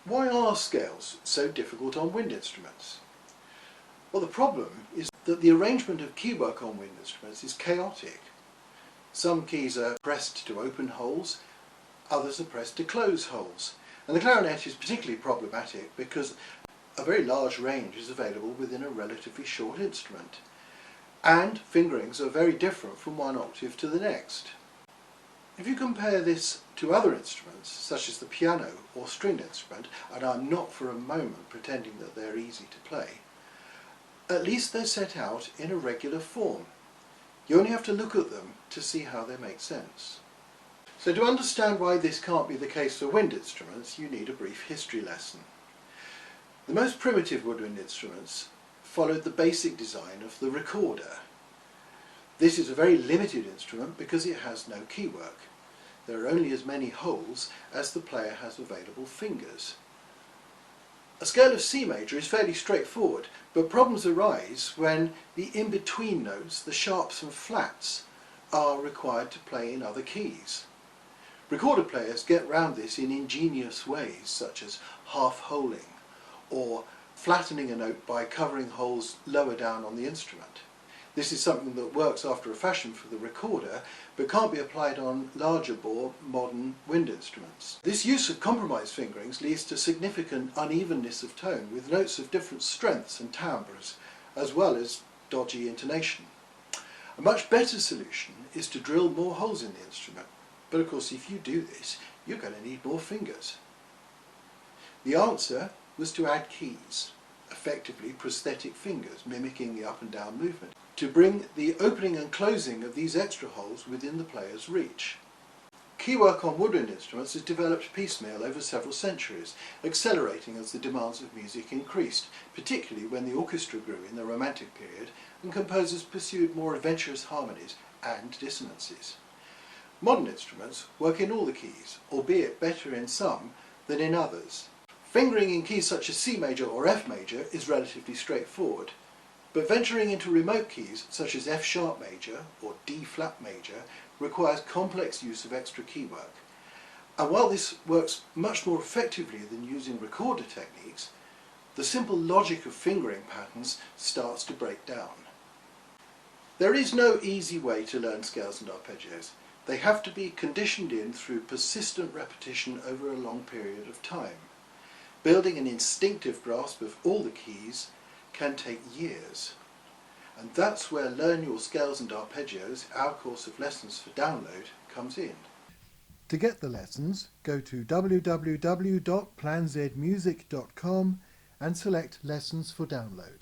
Why are scales so difficult on wind instruments? Well, the problem is that the arrangement of keywork on wind instruments is chaotic. Some keys are pressed to open holes, others are pressed to close holes. And the clarinet is particularly problematic because a very large range is available within a relatively short instrument. And fingerings are very different from one octave to the next. If you compare this to other instruments, such as the piano or stringed instrument, and I'm not for a moment pretending that they're easy to play, at least they're set out in a regular form. You only have to look at them to see how they make sense. So to understand why this can't be the case for wind instruments, you need a brief history lesson. The most primitive woodwind instruments followed the basic design of the recorder. This is a very limited instrument because it has no keywork. There are only as many holes as the player has available fingers. A scale of C major is fairly straightforward, but problems arise when the in-between notes, the sharps and flats, are required to play in other keys. Recorder players get round this in ingenious ways, such as half-holing, or flattening a note by covering holes lower down on the instrument. This is something that works after a fashion for the recorder, but can't be applied on larger bore modern wind instruments. This use of compromised fingerings leads to significant unevenness of tone, with notes of different strengths and timbres, as well as dodgy intonation. A much better solution is to drill more holes in the instrument, but of course if you do this, you're going to need more fingers. The answer was to add keys, effectively prosthetic fingers mimicking the up and down movement, to bring the opening and closing of these extra holes within the player's reach. Keywork on woodwind instruments has developed piecemeal over several centuries, accelerating as the demands of music increased, particularly when the orchestra grew in the Romantic period and composers pursued more adventurous harmonies and dissonances. Modern instruments work in all the keys, albeit better in some than in others. Fingering in keys such as C major or F major is relatively straightforward, but venturing into remote keys such as F sharp major or D flat major requires complex use of extra keywork. And while this works much more effectively than using recorder techniques, the simple logic of fingering patterns starts to break down. There is no easy way to learn scales and arpeggios. They have to be conditioned in through persistent repetition over a long period of time. Building an instinctive grasp of all the keys can take years. And that's where Learn Your Scales and Arpeggios, our course of lessons for download, comes in. To get the lessons, go to www.planzmusic.com and select Lessons for Download.